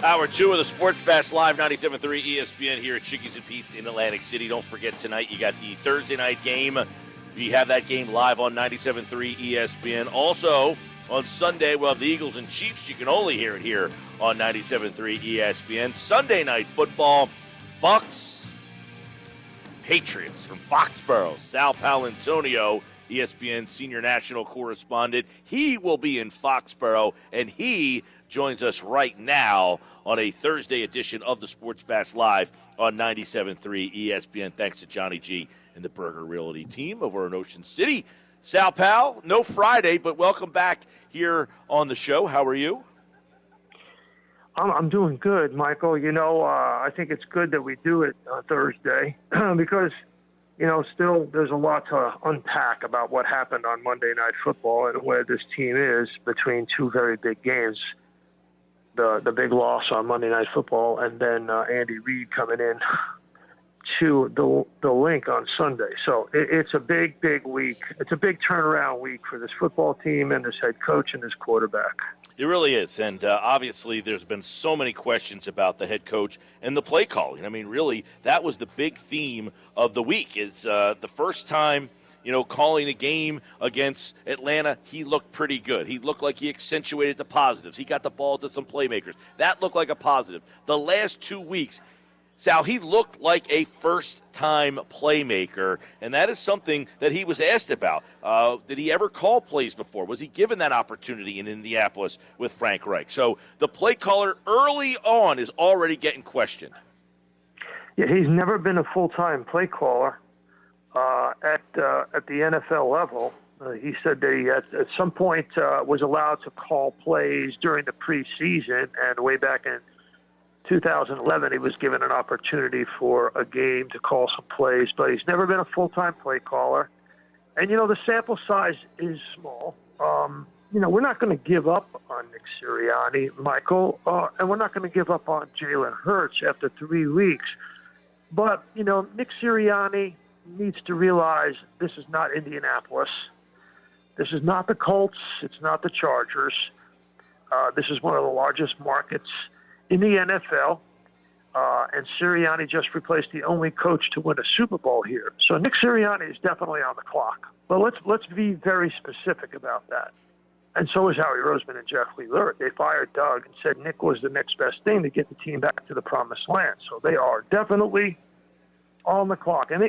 Hour 2 of the Sports Bash Live, 97.3 ESPN here at Chickies and Pete's in Atlantic City. Don't forget, tonight you got the Thursday night game. We have that game live on 97.3 ESPN. Also, on Sunday, we'll have the Eagles and Chiefs. You can only hear it here on 97.3 ESPN. Sunday night football, Bucs, Patriots from Foxborough. Sal Paolantonio, ESPN senior national correspondent. He will be in Foxborough, and he joins us right now on a Thursday edition of the Sports Bash Live on 97.3 ESPN. Thanks to Johnny G and the Burger Realty team over in Ocean City. Sal Pal, no Friday, but welcome back here on the show. How are you? I'm doing good, Michael. I think it's good that we do it Thursday because, still there's a lot to unpack about what happened on Monday Night Football and where this team is between two very big games. The big loss on Monday Night Football, and then Andy Reid coming in to the link on Sunday. So it's a big, big week. It's a big turnaround week for this football team and this head coach and this quarterback. It really is, and obviously there's been so many questions about the head coach and the play calling. I mean, really, that was the big theme of the week. It's the first time calling a game against Atlanta, he looked pretty good. He looked like he accentuated the positives. He got the ball to some playmakers. That looked like a positive. The last 2 weeks, Sal, he looked like a first-time playmaker, and that is something that he was asked about. Did he ever call plays before? Was he given that opportunity in Indianapolis with Frank Reich? So the play caller early on is already getting questioned. Yeah, he's never been a full-time play caller. At the NFL level, he said that he at some point was allowed to call plays during the preseason, and way back in 2011 he was given an opportunity for a game to call some plays, but he's never been a full-time play caller. And, the sample size is small. We're not going to give up on Nick Sirianni, Michael, and we're not going to give up on Jalen Hurts after 3 weeks. But, Nick Sirianni needs to realize this is not Indianapolis. This is not the Colts. It's not the Chargers. This is one of the largest markets in the NFL. And Sirianni just replaced the only coach to win a Super Bowl here. So Nick Sirianni is definitely on the clock. But let's be very specific about that. And so is Howie Roseman and Jeff Lee Lurie. They fired Doug and said Nick was the next best thing to get the team back to the promised land. So they are definitely on the clock. And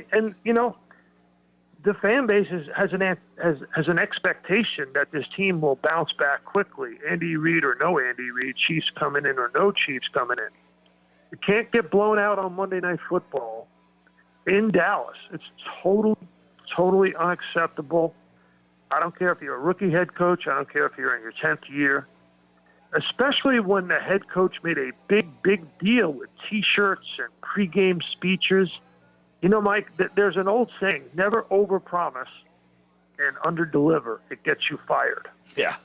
the fan base has an expectation that this team will bounce back quickly. Andy Reid or no Andy Reid, Chiefs coming in or no Chiefs coming in. You can't get blown out on Monday Night Football in Dallas. It's totally unacceptable. I don't care if you're a rookie head coach. I don't care if you're in your 10th year. Especially when the head coach made a big deal with T-shirts and pregame speeches. Mike, there's an old saying, never overpromise and underdeliver. It gets you fired. Yeah.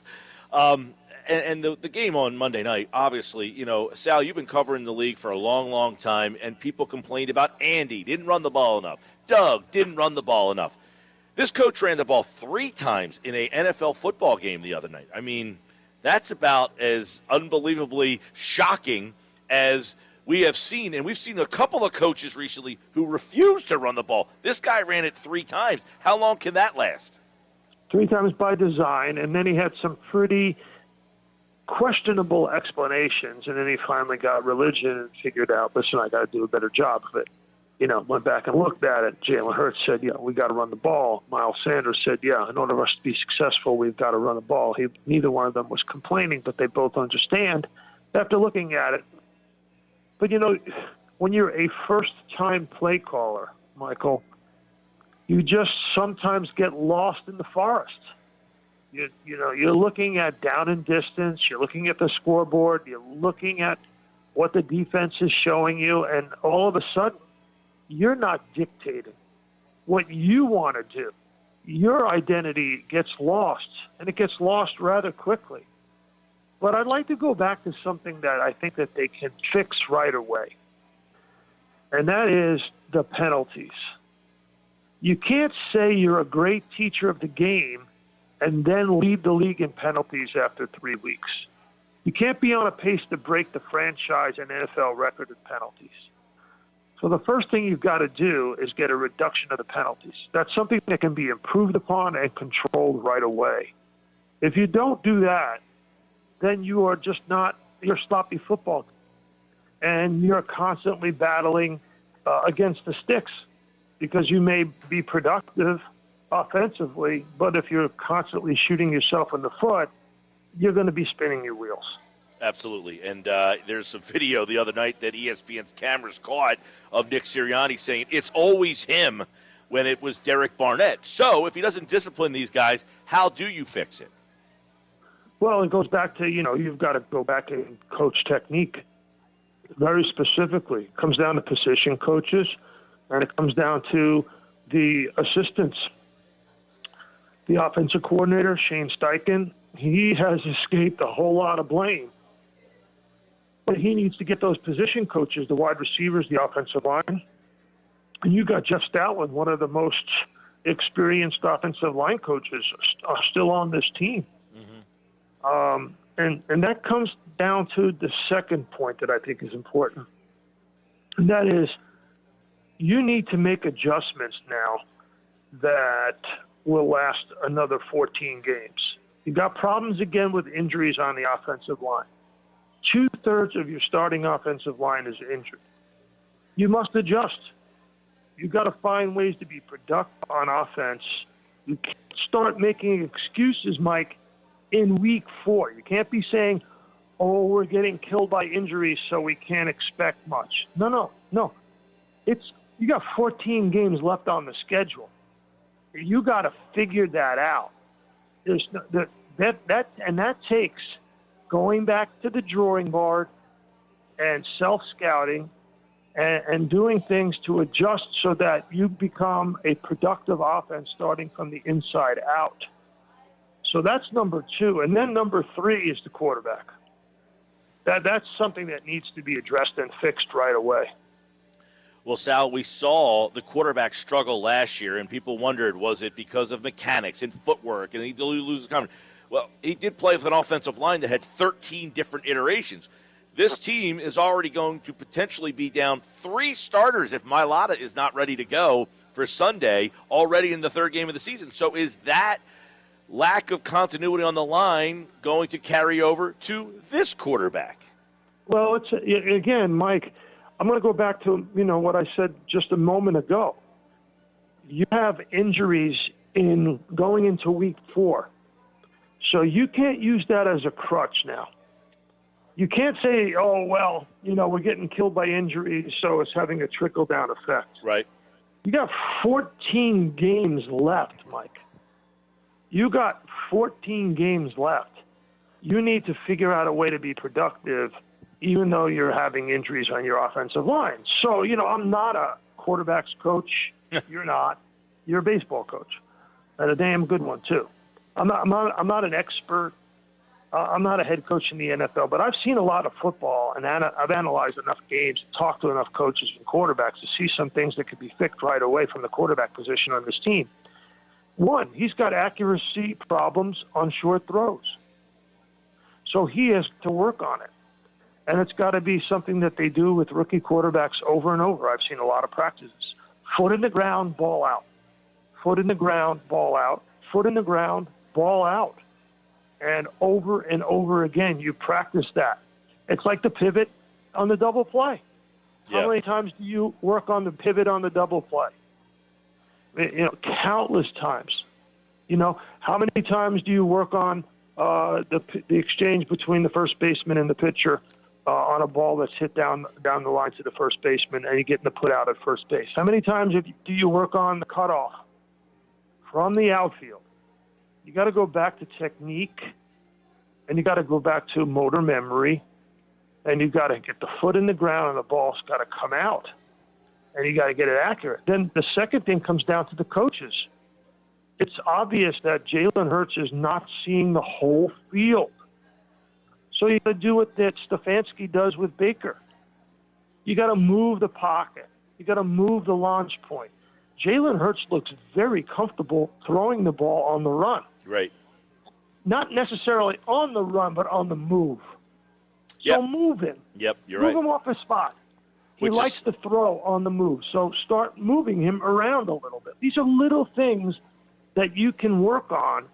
And the game on Monday night, obviously, Sal, you've been covering the league for a long, long time, and people complained about Andy, didn't run the ball enough. Doug didn't run the ball enough. This coach ran the ball 3 times in a NFL football game the other night. I mean, that's about as unbelievably shocking as we have seen, and we've seen a couple of coaches recently who refused to run the ball. This guy ran it 3 times. How long can that last? 3 times by design, and then he had some pretty questionable explanations, and then he finally got religion and figured out, listen, I got to do a better job of it. Went back and looked at it. Jalen Hurts said, we got to run the ball. Miles Sanders said, in order for us to be successful, we've got to run the ball. Neither one of them was complaining, but they both understand after looking at it. But, when you're a first-time play caller, Michael, you just sometimes get lost in the forest. You're looking at down and distance. You're looking at the scoreboard. You're looking at what the defense is showing you, and all of a sudden, you're not dictating what you want to do. Your identity gets lost, and it gets lost rather quickly. But I'd like to go back to something that I think that they can fix right away, and that is the penalties. You can't say you're a great teacher of the game and then lead the league in penalties after 3 weeks. You can't be on a pace to break the franchise and NFL record in penalties. So the first thing you've got to do is get a reduction of the penalties. That's something that can be improved upon and controlled right away. If you don't do that, then you are just not your sloppy football. And you're constantly battling against the sticks because you may be productive offensively, but if you're constantly shooting yourself in the foot, you're going to be spinning your wheels. Absolutely. And there's some video the other night that ESPN's cameras caught of Nick Sirianni saying it's always him when it was Derek Barnett. So if he doesn't discipline these guys, how do you fix it? Well, it goes back to, you've got to go back and coach technique very specifically. It comes down to position coaches, and it comes down to the assistants. The offensive coordinator, Shane Steichen, he has escaped a whole lot of blame. But he needs to get those position coaches, the wide receivers, the offensive line. And you got Jeff Stoutland, one of the most experienced offensive line coaches, still on this team. Mm-hmm. And that comes down to the second point that I think is important. And that is, you need to make adjustments now that will last another 14 games. You got problems again with injuries on the offensive line. 2/3 of your starting offensive line is injured. You must adjust. You've got to find ways to be productive on offense. You can't start making excuses, Mike, in week 4. You can't be saying, oh, we're getting killed by injuries, so we can't expect much. No. You got 14 games left on the schedule. You got to figure that out. That takes going back to the drawing board and self-scouting and doing things to adjust so that you become a productive offense starting from the inside out. So that's number 2. And then number 3 is the quarterback. That's something that needs to be addressed and fixed right away. Well, Sal, we saw the quarterback struggle last year, and people wondered, was it because of mechanics and footwork, and he loses confidence? Well, he did play with an offensive line that had 13 different iterations. This team is already going to potentially be down 3 starters if Mailata is not ready to go for Sunday, already in the 3rd game of the season. So is that lack of continuity on the line going to carry over to this quarterback? Well, again, Mike, I'm going to go back to what I said just a moment ago. You have injuries going into week 4. So you can't use that as a crutch now. You can't say, oh, well, we're getting killed by injuries, so it's having a trickle-down effect. Right. You got 14 games left, Mike. You got 14 games left. You need to figure out a way to be productive even though you're having injuries on your offensive line. So, I'm not a quarterback's coach. You're not. You're a baseball coach, and a damn good one, too. I'm not an expert. I'm not a head coach in the NFL, but I've seen a lot of football, and I've analyzed enough games, talked to enough coaches and quarterbacks to see some things that could be fixed right away from the quarterback position on this team. One, he's got accuracy problems on short throws. So he has to work on it. And it's got to be something that they do with rookie quarterbacks over and over. I've seen a lot of practices. Foot in the ground, ball out. Foot in the ground, ball out. Foot in the ground, ball out. And over again, you practice that. It's like the pivot on the double play. How many times do you work on the pivot on the double play? Countless times. How many times do you work on the exchange between the first baseman and the pitcher on a ball that's hit down the line to the first baseman and you get the put out at first base? How many times do you work on the cutoff from the outfield? You got to go back to technique, and you got to go back to motor memory, and you got to get the foot in the ground, and the ball's got to come out, and you got to get it accurate. Then the second thing comes down to the coaches. It's obvious that Jalen Hurts is not seeing the whole field. So you got to do what that Stefanski does with Baker. You got to move the pocket. You got to move the launch point. Jalen Hurts looks very comfortable throwing the ball on the run. Right. Not necessarily on the run, but on the move. So move him. Yep, you're move right. him off his spot. He likes to throw on the move, so start moving him around a little bit. These are little things that you can work on.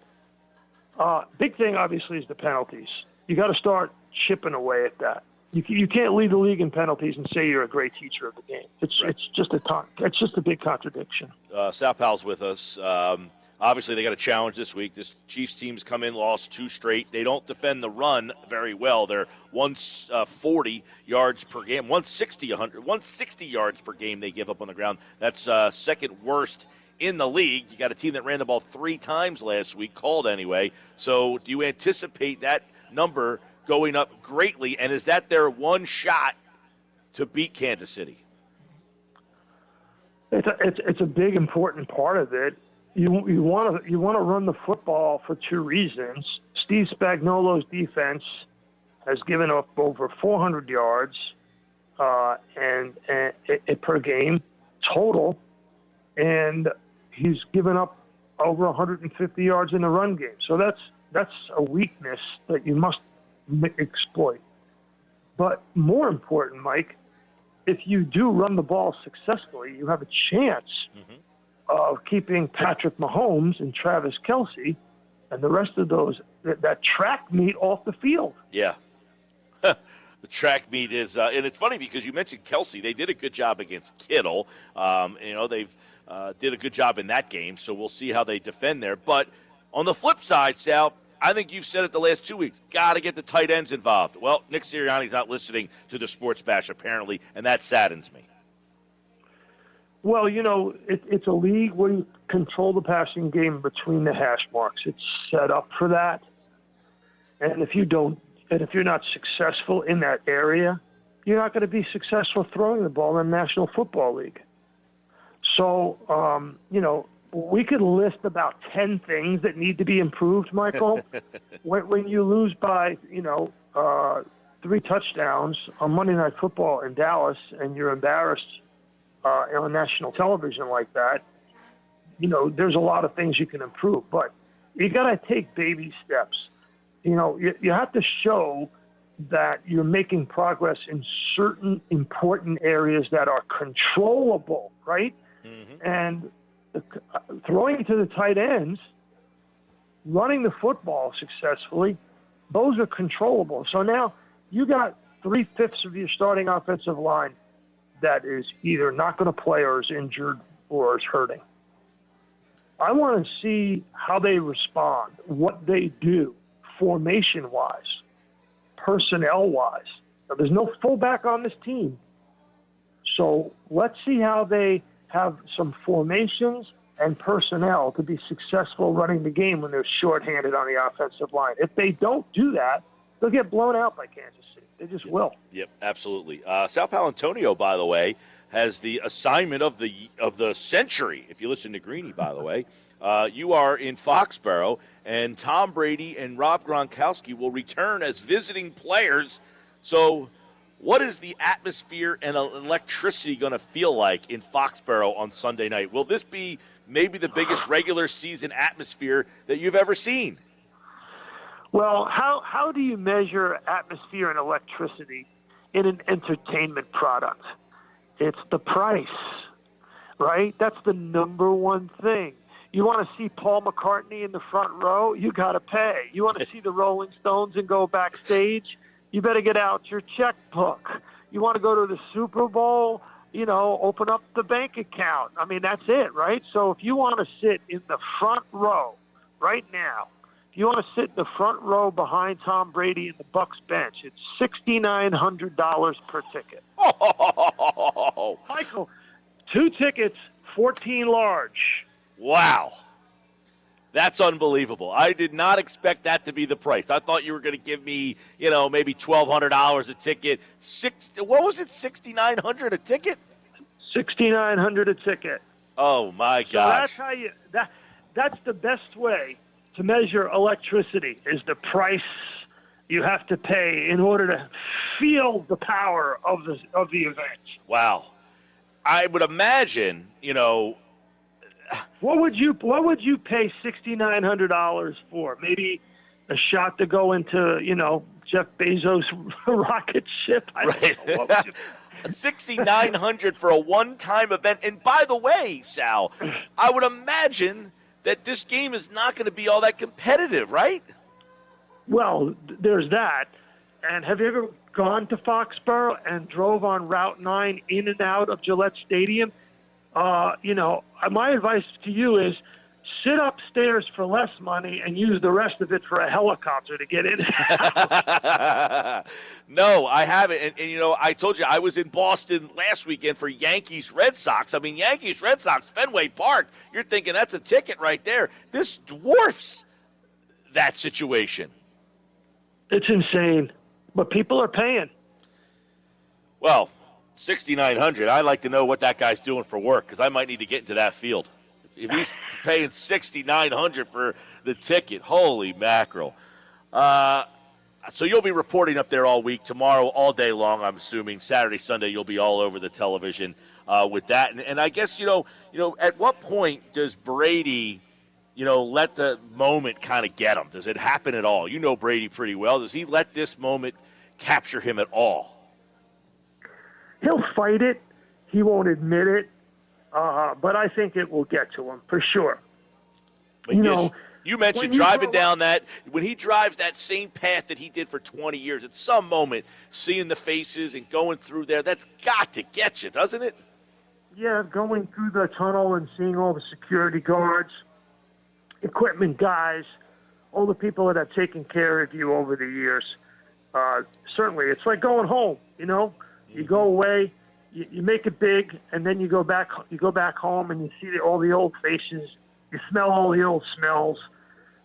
Big thing, obviously, is the penalties. You got to start chipping away at that. You can't lead the league in penalties and say you're a great teacher of the game. It's just a big contradiction. Sal Pal's with us. Obviously, they got a challenge this week. This Chiefs team's come in, lost 2 straight. They don't defend the run very well. They're 140 yards per game, 160 yards per game they give up on the ground. That's second worst in the league. You got a team that ran the ball 3 times last week, called anyway. So do you anticipate that number going up greatly? And is that their one shot to beat Kansas City? It's a big, important part of it. You want to run the football for 2 reasons. Steve Spagnuolo's defense has given up over 400 yards and per game total, and he's given up over 150 yards in the run game. So that's a weakness that you must exploit. But more important, Mike, if you do run the ball successfully, you have a chance of keeping Patrick Mahomes and Travis Kelce and the rest of that track meet off the field. Yeah. The track meet is, and it's funny because you mentioned Kelce. They did a good job against Kittle. They've did a good job in that game, so we'll see how they defend there. But on the flip side, Sal, I think you've said it the last 2 weeks, got to get the tight ends involved. Well, Nick Sirianni's not listening to the Sports Bash, apparently, and that saddens me. Well, it's a league where you control the passing game between the hash marks. It's set up for that. And if you're not successful in that area, you're not going to be successful throwing the ball in the National Football League. So, we could list about 10 things that need to be improved, Michael. when you lose by, 3 touchdowns on Monday Night Football in Dallas and you're embarrassed on national television like that, there's a lot of things you can improve. But you got to take baby steps. You have to show that you're making progress in certain important areas that are controllable, right? Mm-hmm. And throwing to the tight ends, running the football successfully, those are controllable. So now you got 3/5 of your starting offensive line that is either not going to play or is injured or is hurting. I want to see how they respond, what they do formation-wise, personnel-wise. Now, there's no fullback on this team. So let's see how they have some formations and personnel to be successful running the game when they're shorthanded on the offensive line. If they don't do that, they'll get blown out by Kansas City. They just will. Yep, absolutely. Sal Paolantonio, by the way, has the assignment of the century. If you listen to Greeny, by the way, you are in Foxborough, and Tom Brady and Rob Gronkowski will return as visiting players. So what is the atmosphere and electricity going to feel like in Foxborough on Sunday night? Will this be maybe the biggest regular season atmosphere that you've ever seen? Well, how do you measure atmosphere and electricity in an entertainment product? It's the price, right? That's the number one thing. You want to see Paul McCartney in the front row? You got to pay. You want to see the Rolling Stones and go backstage? You better get out your checkbook. You want to go to the Super Bowl? Open up the bank account. I mean, that's it, right? So if you want to sit in the front row right now, if you want to sit in the front row behind Tom Brady in the Bucs bench, it's $6,900 per ticket. Oh, Michael, 2 tickets, 14 large. Wow. That's unbelievable. I did not expect that to be the price. I thought you were going to give me, maybe $1,200 a ticket. What was it, $6,900 a ticket? $6,900 a ticket. Oh, my gosh. So that's how that's the best way to measure electricity, is the price you have to pay in order to feel the power of the event. Wow. I would imagine, What would you pay $6,900 for? Maybe a shot to go into, Jeff Bezos' rocket ship. I don't know what was $6,900 for a one-time event. And by the way, Sal, I would imagine that this game is not going to be all that competitive, right? Well, there's that. And have you ever gone to Foxborough and drove on Route 9 in and out of Gillette Stadium? My advice to you is sit upstairs for less money and use the rest of it for a helicopter to get in. No, I haven't. And, I told you I was in Boston last weekend for Yankees-Red Sox. I mean, Yankees-Red Sox, Fenway Park, you're thinking that's a ticket right there. This dwarfs that situation. It's insane, but people are paying. Well, $6,900, I'd like to know what that guy's doing for work because I might need to get into that field. If he's paying $6,900 for the ticket, holy mackerel. So you'll be reporting up there all week, tomorrow all day long, I'm assuming. Saturday, Sunday, you'll be all over the television with that. And I guess, at what point does Brady, let the moment kind of get him? Does it happen at all? You know Brady pretty well. Does he let this moment capture him at all? He'll fight it. He won't admit it. But I think it will get to him for sure. But you mentioned driving down when he drives that same path that he did for 20 years, at some moment, seeing the faces and going through there, that's got to get you, doesn't it? Yeah, going through the tunnel and seeing all the security guards, equipment guys, all the people that have taken care of you over the years. Certainly, it's like going home, You go away, you make it big, and then you go back home and you see all the old faces, you smell all the old smells,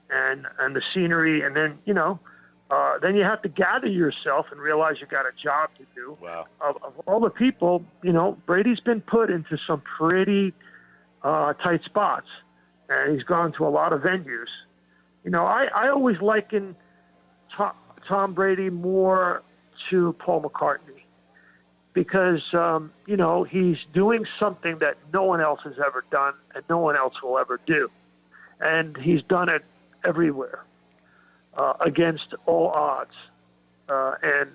and the scenery, and then then you have to gather yourself and realize you got a job to do. Wow! Of all the people, Brady's been put into some pretty tight spots, and he's gone to a lot of venues. I always liken Tom Brady more to Paul McCartney. Because, he's doing something that no one else has ever done and no one else will ever do. And he's done it everywhere against all odds and,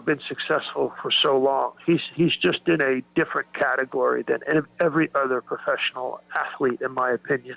been successful for so long. He's just in a different category than every other professional athlete, in my opinion.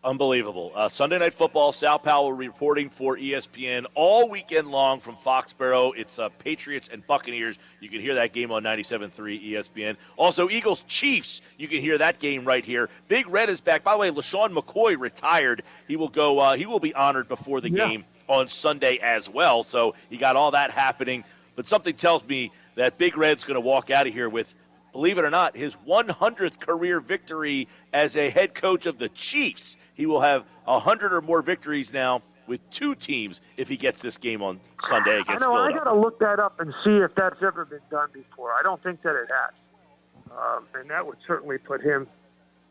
Unbelievable. Sunday Night Football, Sal Powell reporting for ESPN all weekend long from Foxborough. It's Patriots and Buccaneers. You can hear that game on 97.3 ESPN. Also, Eagles-Chiefs. You can hear that game right here. Big Red is back. By the way, LaShawn McCoy retired. He will go. He will be honored before the game on Sunday as well. So you got all that happening. But something tells me that Big Red's going to walk out of here with, believe it or not, his 100th career victory as a head coach of the Chiefs. He will have 100 or more victories now with two teams if he gets this game on Sunday against Philadelphia. I got to look that up and see if that's ever been done before. I don't think that it has. And that would certainly put him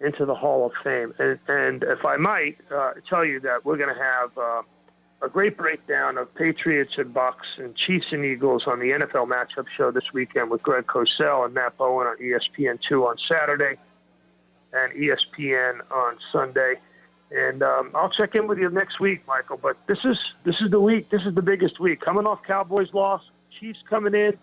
into the Hall of Fame. And if I might tell you that we're going to have a great breakdown of Patriots and Bucs and Chiefs and Eagles on the NFL matchup show this weekend with Greg Cosell and Matt Bowen on ESPN2 on Saturday and ESPN on Sunday. And I'll check in with you next week, Michael. But this is the week. This is the biggest week. Coming off Cowboys' loss, Chiefs coming in,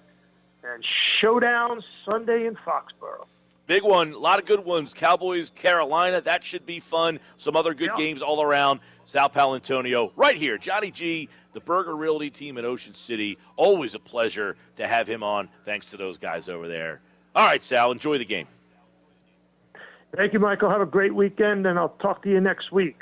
and showdown Sunday in Foxborough. Big one. A lot of good ones. Cowboys, Carolina. That should be fun. Some other good games all around. Sal Paolantonio right here. Johnny G, the Burger Realty team in Ocean City. Always a pleasure to have him on. Thanks to those guys over there. All right, Sal. Enjoy the game. Thank you, Michael. Have a great weekend, and I'll talk to you next week.